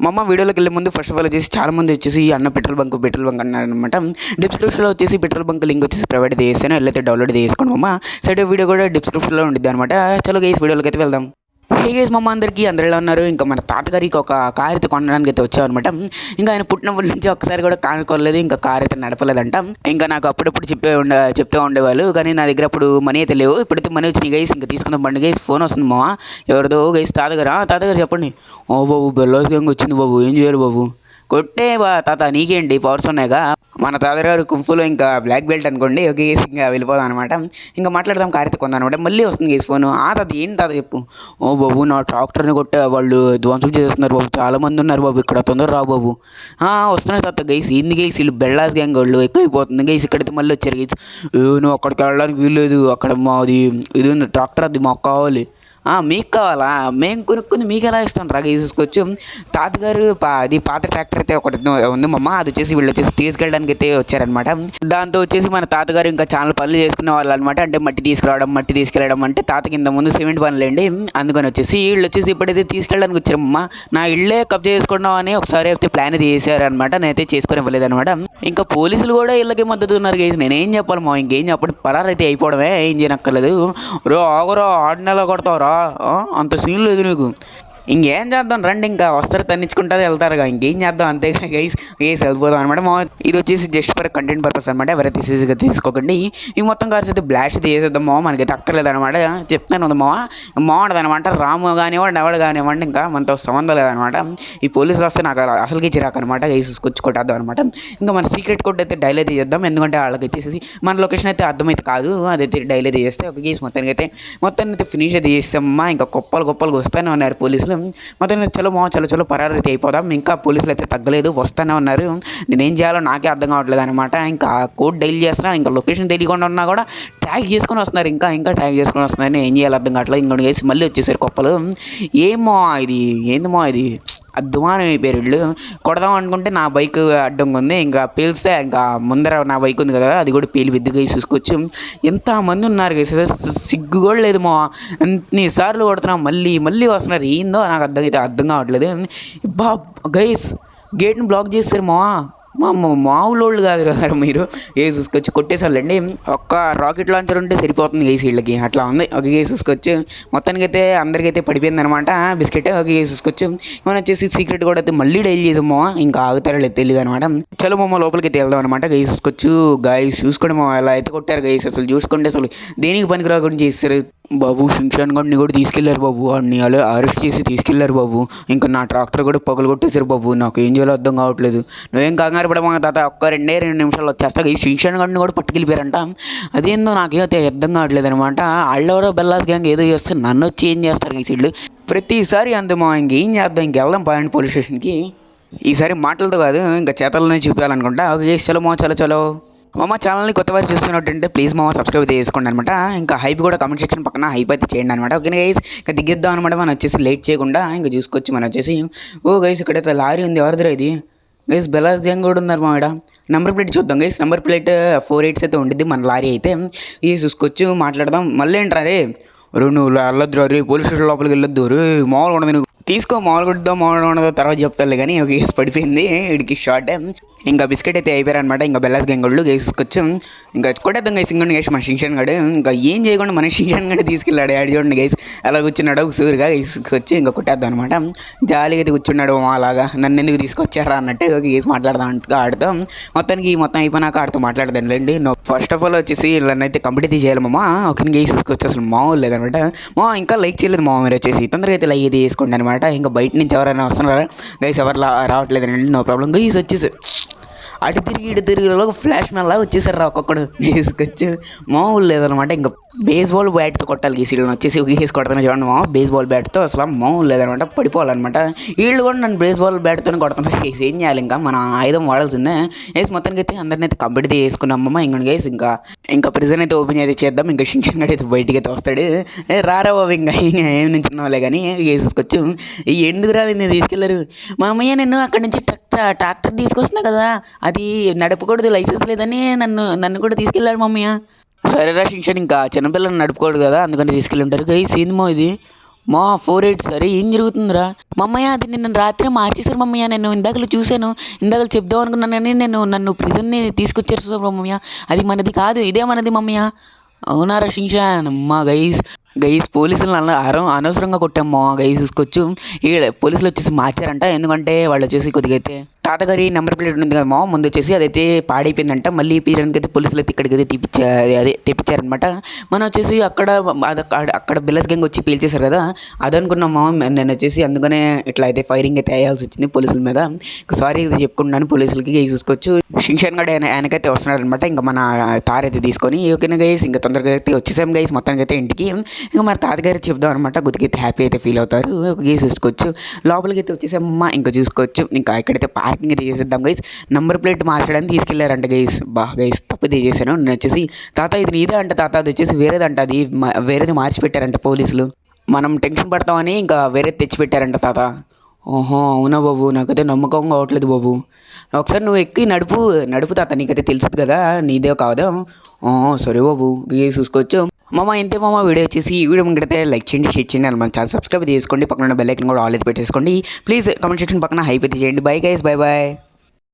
మా అమ్మ వీడియోలోకి వెళ్ళే ముందు ఫస్ట్ ఆఫ్ ఆల్ వచ్చేసి చాలామంది వచ్చేసి అన్న పెట్రోల్ బంక్ అన్నారనమాట. డిస్క్రిప్షన్లో వచ్చేసి పెట్రోల్ బంక్ లింక్ వచ్చేసి ప్రొవైడ్ చేస్తాను, వెళ్ళైతే డౌన్లోడ్ చేసుకోండి అమ్మ. సైడ్ వీడియో కూడా డిస్క్రిప్షన్లో ఉంటుంది అనమాట. చలో గైస్ వీడియోలోకి అయితే వెళ్దాం. హే గైస్, మా అమ్మ అందరికీ అందరూ ఎలా ఉన్నారు? ఇంకా మన తాతగారికి ఒక కార్ అయితే కొనడానికి అయితే వచ్చామన్నమాట. ఇంకా ఆయన పుట్టినప్పటి నుంచి ఒక్కసారి కూడా కార్ కొనలేదు, ఇంకా కార్ అయితే నడపలేదంట. ఇంకా నాకు అప్పుడప్పుడు చెప్తూ ఉండేవాళ్ళు, కానీ నా దగ్గర అప్పుడు మనీ అయితే లేవు. ఇప్పుడైతే మనీ వచ్చినాయి గైస్, ఇంకా తీసుకుందాం బండి. గైస్ ఫోన్ వస్తుంది మా ఎవరిదో. గైస్ తాతగారు చెప్పండి. ఓ బాబు బెల్లాస్ గ్యాంగ్ వచ్చింది బాబు, ఏం చేయాలి బాబు? కొట్టే బా తాత, నీకేంటి పవర్స్ ఉన్నాయిగా. మన తాతగారు కుంఫులో ఇంకా బ్లాక్ బెల్ట్ అనుకోండి. ఓకే గేసి ఇంకా వెళ్ళిపోదాం అనమాట. ఇంకా మాట్లాడదాం, కార్ అయితే కొందాం అనమాట. మళ్ళీ వస్తుంది గేసి ఫోన్. తాత ఏంటి తాత చెప్పు. ఓ బాబు నా ట్రాక్టర్ని కొట్టే వాళ్ళు ధ్వంసం చేస్తున్నారు బాబు, చాలామంది ఉన్నారు బాబు ఇక్కడ, తొందర రా బాబు. వస్తున్నాయి తాత. గైస్ ఏంది గైస్ వీళ్ళు బెల్లాస్ గ్యాంగ్ వాళ్ళు ఎక్కువైపోతుంది గైస్. ఇక్కడైతే మళ్ళీ వచ్చారు గైస్. నువ్వు అక్కడికి వెళ్ళడానికి వీల్లేదు, అక్కడ మాది ఇది ఉంది ట్రాక్టర్, అది మాకు కావాలి. మీకు కావాలా? మేము కొనుక్కుంది మీకు ఎలా ఇస్తాం రా గైస్. చూసుకోవచ్చు తాతగారు అది పాత ట్రాక్టర్ అయితే ఒకటి ఉంది మమ్మ, అది వచ్చేసి వీళ్ళు వచ్చేసి తీసుకెళ్ళడానికి అయితే వచ్చారనమాట. దాంతో వచ్చేసి మన తాతగారు ఇంకా చాలా పనులు చేసుకునే వాళ్ళు అనమాట. అంటే మట్టి తీసుకెళ్ళడం అంటే తాతకి ఇంత ముందు సిమెంట్ పనులేండి. అందుకని వచ్చేసి వీళ్ళు వచ్చేసి ఇప్పుడైతే తీసుకెళ్ళడానికి వచ్చారమ్మా. నా ఇళ్ళే కబ్జా చేసుకున్నాం అని ఒకసారి అయితే ప్లాన్ అయితే చేశారనమాట. నేనైతే చేసుకుని ఇవ్వలేదనమాట. ఇంకా పోలీసులు కూడా వీళ్ళకి మద్దతు ఉన్నారు గైస్. నేనేం చెప్పాలి మా, ఇంకేం చెప్పండి, పరారైతే అయిపోవడమే, ఏం చేయనక్కర్లేదు. ఆగురా, 6 నెలలు కొడతావురా, అంత సీన్ లేదు నీకు. ఇంకేం చేద్దాం రండి, ఇంకా వస్తారు తన్నించుకుంటారు వెళ్తారుగా, ఇంకేం చేద్దాం అంతేగా గైస్. వెళ్ళిపోదాం అనమాట. ఇది వచ్చేసి జస్ట్ ఫర్ కంటెంట్ పర్పస్ అనమాట, ఎవరైతే ఈజీగా తీసుకోకండి. ఈ మొత్తం కార్స్ అయితే బ్లాస్ట్ చేసేద్దాం మావ, మనకైతే అక్కర్లేదు అనమాట. చెప్తాను ఉంది మావాడదు అనమాట. రాము కానివ్వండి ఎవడు కానివ్వండి, ఇంకా మనతో సంబంధం లేదనమాట. ఈ పోలీసులు వస్తే నాకు అసలుకి చిరాకు అనమాట. గైస్ కొట్టేద్దాం అనమాట. ఇంకా మన సీక్రెట్ కోడ్ అయితే డైల్ అయితే చేద్దాం, ఎందుకంటే వాళ్ళకి వచ్చేసి మన లొకేషన్ అయితే అర్థమైతే కాదు. అదైతే డైల్ అయితే చేస్తే ఒక గేస్ మొత్తాన్ని అయితే ఫినిష్ అయితే చేస్తామమ్మా. ఇంకా గొప్పలు వస్తూనే ఉన్నారు పోలీసులు. మొత్తం చలో పరారు అయితే అయిపోదాం. ఇంకా పోలీసులు అయితే తగ్గలేదు, వస్తూనే ఉన్నారు. నేనేం చేయాలో నాకే అర్థం కావట్లేదు అనమాట. ఇంకా కోడ్ డైల్ చేస్తున్నా, ఇంకా లొకేషన్ తెలియకుండా ఉన్నా కూడా ట్రాక్ చేసుకొని వస్తున్నారు. ఇంకా ట్రాక్ చేసుకొని వస్తున్నారు. ఏం చేయాలో అర్థం కావట్లేదు. ఇంకొక వేసి మళ్ళీ వచ్చేసారు కొప్పలు. ఏందమ్మా ఇది అద్దుమానం అయిపోయారు వీళ్ళు. కొడదాం అనుకుంటే నా బైక్ అడ్డంగా ఉంది, ఇంకా పేలిస్తే ఇంకా ముందర నా బైక్ ఉంది కదా, అది కూడా పేలి బిద్దుగా చూసుకోవచ్చు. ఎంతమంది ఉన్నారు గైస్, సిగ్గు కూడా లేదు మా. అన్నిసార్లు కొడుతున్నాం, మళ్ళీ వస్తున్నారు. ఏందో నాకు అర్థం కావట్లేదు. బా గైస్ గేట్ని బ్లాక్ చేస్తారు మామూలు కాదు కదా మీరు. చూసుకొచ్చి కొట్టేసారులేండి. ఒక్క రాకెట్ లాంచర్ ఉంటే సరిపోతుంది గైస్ వీళ్ళకి, అట్లా ఉంది. ఒక చూసుకోవచ్చు మొత్తానికైతే అందరికైతే పడిపోయింది అనమాట బిస్కెట్. ఒక చూసుకోవచ్చు ఏమైనా వచ్చేసి సీక్రెట్ కూడా అయితే మళ్ళీ డైల్ చేసామో, ఇంకా ఆగుతారో లేదు తెలియదు అనమాట. చలో లోపలికి అయితే వెళ్దాం అనమాట. చూసుకోవచ్చు గాయస్, చూసుకోండి ఎలా అయితే కొట్టారు గైస్. అసలు చూసుకోండి, అసలు దేనికి పనికి రాకుండా చేస్తారు బాబు. షిన్చాన్ గడిని కూడా తీసుకెళ్లారు బాబు, వాడిని అలా అరెస్ట్ చేసి తీసుకెళ్లారు బాబు. ఇంకా నా ట్రాక్టర్ కూడా పగలు కొట్టేశారు బాబు. నాకు ఏం చేయాలో అర్థం కావట్లేదు. నువ్వేం కంగారు పడమా తాత, ఒక్క 2 నిమిషాలు వచ్చేస్తా. ఈ షిన్చాన్ గడిని కూడా పట్టుకెళ్ళిపోయారంట. అదేందో నాకేమైతే అర్థం కావట్లేదు అనమాట. వాళ్ళెవరో బెల్లాస్ గ్యాంగ్ ఏదో చేస్తే నన్ను వచ్చి ఏం చేస్తారు ఈ సీళ్ళు ప్రతిసారి. అంతమా ఇంకేం చేద్దాం, ఇంకెళ్దాం పాయింట్ పోలీస్ స్టేషన్కి. ఈసారి మాటలతో కాదు, ఇంకా చేతల్లోనే చూపించాలనుకుంటా. ఓకే చలో మామ. ఛానల్ని కొత్త వారు చూస్తున్నట్టుంటే ప్లీజ్ మామ సబ్స్క్రైబ్ చేసుకోండి అనమాట. ఇంకా హైప్ కూడా కామెంట్ సెక్షన్ పక్కన హైప్ అయితే చేయండి అనమాట. ఓకే గైస్, ఇంకా దిగేద్దాం అనమాట. మనం వచ్చేసి లేట్ చేయకుండా ఇంకా చూసుకోవచ్చు. మనం వచ్చేసి గైస్ ఇక్కడైతే లారీ ఉంది, ఎవరిదిరా ఇది? గైస్ బెల్లాస్ గ్యాంగ్ కూడా ఉన్నారు మా ఇక్కడ. నెంబర్ ప్లేట్ చూద్దాం గైస్. నెంబర్ ప్లేట్ 48 అయితే ఉండిద్ది మన లారీ అయితే. ఇది చూసుకోవచ్చు, మాట్లాడదాం. మళ్ళీ ఏంట్రా రే నువ్వు వెళ్ళొద్దు రే, పోలీస్ స్టేషన్ లోపలికి వెళ్ళొద్దు రే, మామూలుగా ఉండదు నువ్వు. తీసుకో మామూలుగా ఉండదు తర్వాత చెప్తారులే. కానీ ఒక గేస్ పడిపోయింది వీడికి షార్ట్. ఇంకా బిస్కెట్ అయితే అయిపోయారనమాట. ఇంకా బెల్లాస్ గ్యాంగ్ వాళ్ళు గేసుకొచ్చు ఇంకా కొట్టేద్దాం గైస్. ఇంకొండి గైస్ మన షిన్చాన్ గడు ఇంకా ఏం చేయకుండా మన షిన్చాన్ గడు తీసుకెళ్ళాడు. ఆడి చూడండి గైస్ అలా కూర్చున్నాడు సూరుగా. గేసుకొచ్చి ఇంకా కొట్టేద్దాం అనమాట. జాలీగా అయితే కూర్చున్నాడు అలాగా, నన్ను ఎందుకు తీసుకొచ్చారా అన్నట్టు గేసి మాట్లాడదాం ఆడుతాం. మొత్తం అయిపోయినాక ఆడుతూ మాట్లాడదాం లేండి. ఫస్ట్ ఆఫ్ ఆల్ వచ్చేసి వీళ్ళనైతే కంప్లీట్ చేయాలి మామ. ఒక గేసి తీసుకొచ్చి అసలు మామూలు లేదనమాట. ఇంకా లైక్ చేయలేదు మామ, మీరు వచ్చేసి తొందరగా అయితే లైక్ అయితే చేసుకోండి అనమాట. ఇంకా బయట నుంచి ఎవరైనా వస్తున్నారా గైస్? ఎవరు రావట్లేదండి, నో ప్రాబ్లం గైస్. వచ్చేసి అటు తిరిగి ఫ్లాష్ మ్యాన్ లాగా వచ్చేసారు ఒక్కొక్కడు తీసుకొచ్చి, మామూలు లేదనమాట. ఇంకా బేస్బాల్ బ్యాట్తో కొట్టాలి ఈ సీడ్ని వచ్చేసి వేసి కొడతాను చూడండి బేస్బాల్ బ్యాట్తో. అసలు మామూలు లేదనమాట, పడిపోవాలన్నమాట. వీళ్ళు కూడా నన్ను బేస్బాల్ బ్యాట్తో కొడుతున్నారు వేసి. ఏం చేయాలి, ఇంకా మన ఆయుధం వాడాల్సిందే వేసి. మొత్తానికి అయితే అందరిని అయితే కంప్లీట్ చేసుకున్నామమ్మ. ఇంకొక వేసి ఇంకా ప్రిజన్ అయితే ఓపెన్ అయితే చేద్దాం. ఇంకా షిన్చాన్ గడు అయితే బయటికి అయితే వస్తాడు. రారా బాబు ఇంకా ఏం నుంచి ఉన్నావులే కానీ వేసేసుకోవచ్చు. ఎందుకు రాదు నేను తీసుకెళ్లారు మా అమ్మయ్య. నేను అక్కడి నుంచి ట్రాక్టర్ తీసుకొస్తున్నా కదా, అది నడపకూడదు, లైసెన్స్ లేదని నన్ను కూడా తీసుకెళ్ళారు మమ్మయ్య. సరేరా షిన్చాన్, ఇంకా చిన్నపిల్లలు నడుపుకోడు కదా అందుకని తీసుకెళ్ళి ఉంటారు. గైస్ ఏంది ఇది మా 48 సరే ఏం జరుగుతుందిరా మమ్మయ్య? అది నిన్న రాత్రి మార్చేశారు మమ్మయ్య. నేను ఇందాకలు చూశాను. ఇందాకలు చెప్దాం అనుకున్నాను కానీ నన్ను ప్రిజన్ని తీసుకొచ్చారు మమ్మయ్య. అది మనది కాదు, ఇదే మనది మమ్మయ్య. అవునారా షించాన్? అమ్మా గైస్ పోలీసులు అనవసరంగా కొట్టామ్మా గైస్. చూసుకోవచ్చు ఇక్కడ పోలీసులు వచ్చేసి మార్చారంట. ఎందుకంటే వాళ్ళు వచ్చేసి కొద్దిగా అయితే తాతగారి నెంబర్ ప్లేట్ ఉంది కదా ముందు వచ్చేసి అదైతే పాడైపోయిందంట. మళ్ళీ పీరియడ్కి అయితే పోలీసులు అయితే ఇక్కడికి అయితే తెప్పించారనమాట. మనం వచ్చేసి అక్కడ బిల్లస్ గ్యాంగ్ వచ్చి పీల్చేశారు కదా, అదనుకున్నామా నేను వచ్చేసి. అందుకనే ఇట్లా అయితే ఫైరింగ్ అయితే వేయాల్సి వచ్చింది పోలీసుల మీద. సారీ అయితే చెప్పుకుంటున్నాను పోలీసులకి. చూసుకోవచ్చు షింషన్ గడ్ ఆయనకైతే వస్తున్నాడు అనమాట. ఇంకా మన తార్ అయితే తీసుకొని ఓకేనా గైస్, ఇంకా తొందరగా అయితే వచ్చేసాం గైస్ మొత్తానికి అయితే ఇంటికి. ఇంకా మన తాతగారు చెప్దాం అనమాట. కొద్దిగా హ్యాపీ అయితే ఫీల్ అవుతారు. గైస్ చూసుకోవచ్చు లోపలికి అయితే వచ్చేసామమ్మా. ఇంకా చూసుకోవచ్చు ఇంకా ఇక్కడైతే పార్కింగ్ అయితే చేసేద్దాం గైస్. నెంబర్ ప్లేట్ మార్చడానికి తీసుకెళ్లారంట గైస్. గైస్ తప్పు చేశాను నేను వచ్చేసి. తాత ఇది నీదే అంట తాత, అది వచ్చేసి వేరేదంట, అది వేరేది మార్చి పెట్టారంట పోలీసులు. మనం టెన్షన్ పడతామని ఇంకా వేరేది తెచ్చిపెట్టారంట తాత. ఓహో అవునా బాబు, నాకైతే నమ్మకం కావట్లేదు బాబు. ఒకసారి నువ్వు ఎక్కి నడుపు తాత, నీకైతే తెలుసుది కదా నీదే కాదా. సరే బాబు చూసుకోవచ్చు. మామ ఇంతే మామ. వీడియో వచ్చేసి ఈ వీడియో ముంగడితే లైక్ చేయండి, షేర్ చేయండి, మన ఛానల్ సబ్స్క్రైబ్ చేసుకోండి. పక్కన బెల్ ఐకాన్ కూడా ఆల్ అయితే పెట్టేసుకోండి. ప్లీజ్ కామెంట్ సెక్షన్ పక్కన హైప్ అయితే చేయండి. Bye guys, bye bye.